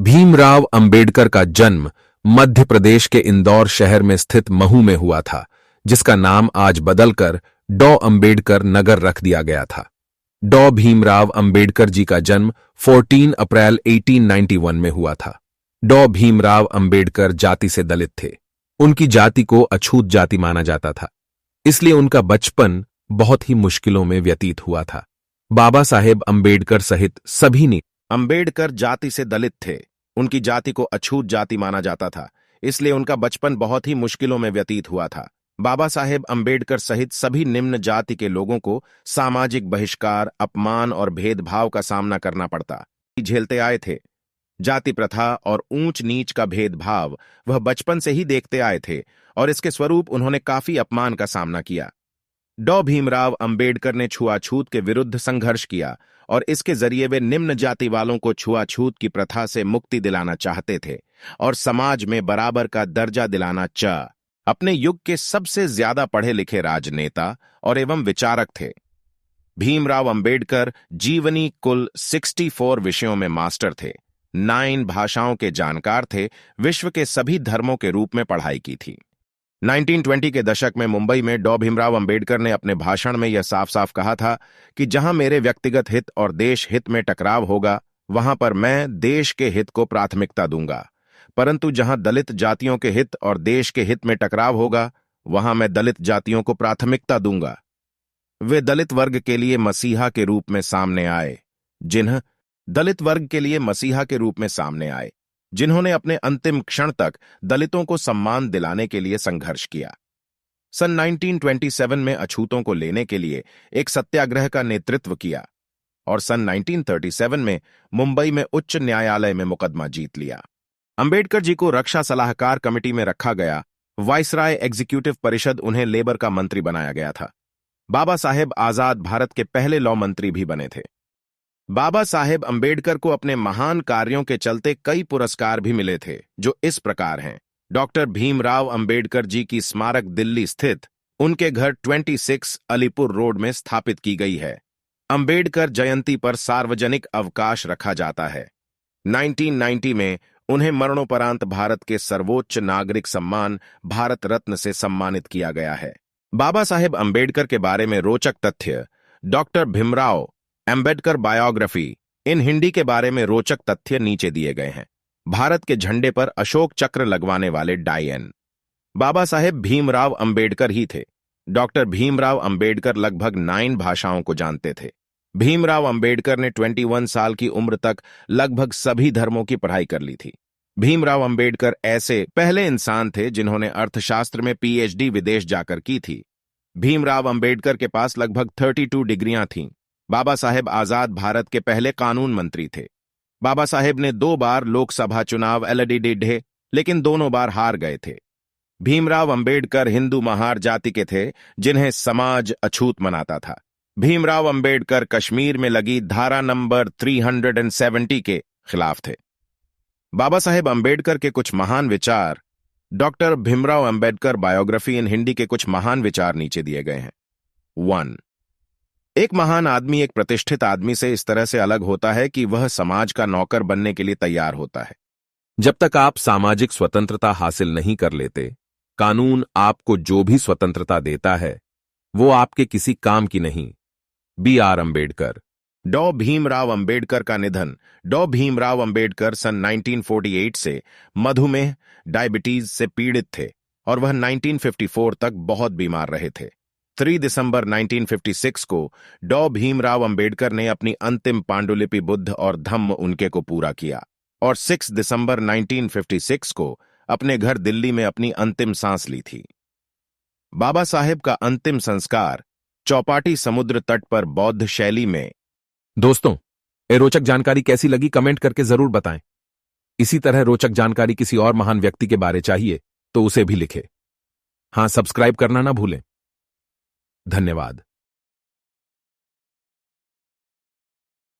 भीमराव अंबेडकर का जन्म मध्य प्रदेश के इंदौर शहर में स्थित महू में हुआ था, जिसका नाम आज बदलकर डॉ अंबेडकर नगर रख दिया गया था। डॉ भीमराव अंबेडकर जी का जन्म 14 अप्रैल 1891 में हुआ था। डॉ भीमराव अंबेडकर जाति से दलित थे। उनकी जाति को अछूत जाति माना जाता था, इसलिए उनका बचपन बहुत ही मुश्किलों में व्यतीत हुआ था। बाबा साहेब अंबेडकर सहित सभी ने अंबेडकर जाति से दलित थे। उनकी जाति को अछूत जाति माना जाता था, इसलिए उनका बचपन बहुत ही मुश्किलों में व्यतीत हुआ था। बाबा साहेब अंबेडकर सहित सभी निम्न जाति के लोगों को सामाजिक बहिष्कार, अपमान और भेदभाव का सामना करना पड़ता झेलते आए थे। जाति प्रथा और ऊंच नीच का भेदभाव वह बचपन से ही देखते आए थे और इसके स्वरूप उन्होंने काफी अपमान का सामना किया। डॉ भीमराव अंबेडकर ने छुआछूत के विरुद्ध संघर्ष किया और इसके जरिए वे निम्न जाति वालों को छुआछूत की प्रथा से मुक्ति दिलाना चाहते थे और समाज में बराबर का दर्जा दिलाना अपने युग के सबसे ज्यादा पढ़े लिखे राजनेता और एवं विचारक थे। भीमराव अंबेडकर जीवनी कुल 64 विषयों में मास्टर थे, 9 भाषाओं के जानकार थे, विश्व के सभी धर्मों के रूप में पढ़ाई की थी। 1920 के दशक में मुंबई में डॉ भीमराव अंबेडकर ने अपने भाषण में यह साफ साफ कहा था कि जहां मेरे व्यक्तिगत हित और देश हित में टकराव होगा, वहां पर मैं देश के हित को प्राथमिकता दूंगा, परंतु जहां दलित जातियों के हित और देश के हित में टकराव होगा, वहां मैं दलित जातियों को प्राथमिकता दूंगा। वे दलित वर्ग के लिए मसीहा के रूप में सामने आए, जिन्होंने अपने अंतिम क्षण तक दलितों को सम्मान दिलाने के लिए संघर्ष किया। सन 1927 में अछूतों को लेने के लिए एक सत्याग्रह का नेतृत्व किया और सन 1937 में मुंबई में उच्च न्यायालय में मुकदमा जीत लिया। अंबेडकर जी को रक्षा सलाहकार कमेटी में रखा गया। वाइसराय एग्जीक्यूटिव परिषद उन्हें लेबर का मंत्री बनाया गया था। बाबा साहेब आजाद भारत के पहले लॉ मंत्री भी बने थे। बाबा साहेब अंबेडकर को अपने महान कार्यों के चलते कई पुरस्कार भी मिले थे, जो इस प्रकार हैं। डॉक्टर भीमराव अंबेडकर जी की स्मारक दिल्ली स्थित उनके घर 26 अलीपुर रोड में स्थापित की गई है। अंबेडकर जयंती पर सार्वजनिक अवकाश रखा जाता है। 1990 में उन्हें मरणोपरांत भारत के सर्वोच्च नागरिक सम्मान भारत रत्न से सम्मानित किया गया है। बाबा साहेब अंबेडकर के बारे में रोचक तथ्य। डॉक्टर भीमराव अंबेडकर बायोग्राफी इन हिंदी के बारे में रोचक तथ्य नीचे दिए गए हैं। भारत के झंडे पर अशोक चक्र लगवाने वाले डायन बाबा साहेब भीमराव अंबेडकर ही थे। डॉक्टर भीमराव अंबेडकर लगभग 9 भाषाओं को जानते थे। भीमराव अंबेडकर ने 21 साल की उम्र तक लगभग सभी धर्मों की पढ़ाई कर ली थी। भीमराव अंबेडकर ऐसे पहले इंसान थे जिन्होंने अर्थशास्त्र में पीएचडी विदेश जाकर की थी। भीमराव अंबेडकर के पास लगभग 32 डिग्रियां थीं। बाबा साहेब आजाद भारत के पहले कानून मंत्री थे। बाबा साहेब ने 2 बार लोकसभा चुनाव लड़े, लेकिन दोनों बार हार गए थे। भीमराव अंबेडकर हिंदू महार जाति के थे, जिन्हें समाज अछूत मनाता था। भीमराव अंबेडकर कश्मीर में लगी धारा नंबर 370 के खिलाफ थे। बाबा साहेब अंबेडकर के कुछ महान विचार। डॉक्टर भीमराव अंबेडकर बायोग्राफी इन हिंदी के कुछ महान विचार नीचे दिए गए हैं। 1. एक महान आदमी एक प्रतिष्ठित आदमी से इस तरह से अलग होता है कि वह समाज का नौकर बनने के लिए तैयार होता है। जब तक आप सामाजिक स्वतंत्रता हासिल नहीं कर लेते, कानून आपको जो भी स्वतंत्रता देता है वो आपके किसी काम की नहीं। B.R. अम्बेडकर। डॉ भीमराव अंबेडकर का निधन। डॉ भीमराव अंबेडकर सन 1948 से मधुमेह डायबिटीज से पीड़ित थे और वह 1954 तक बहुत बीमार रहे थे। 3 दिसंबर 1956 को डॉ भीमराव अंबेडकर ने अपनी अंतिम पांडुलिपि बुद्ध और धम्म उनके को पूरा किया और 6 दिसंबर 1956 को अपने घर दिल्ली में अपनी अंतिम सांस ली थी। बाबा साहेब का अंतिम संस्कार चौपाटी समुद्र तट पर बौद्ध शैली में। दोस्तों, ये रोचक जानकारी कैसी लगी कमेंट करके जरूर बताएं। इसी तरह रोचक जानकारी किसी और महान व्यक्ति के बारे चाहिए तो उसे भी लिखें। हां, सब्सक्राइब करना ना भूलें। धन्यवाद।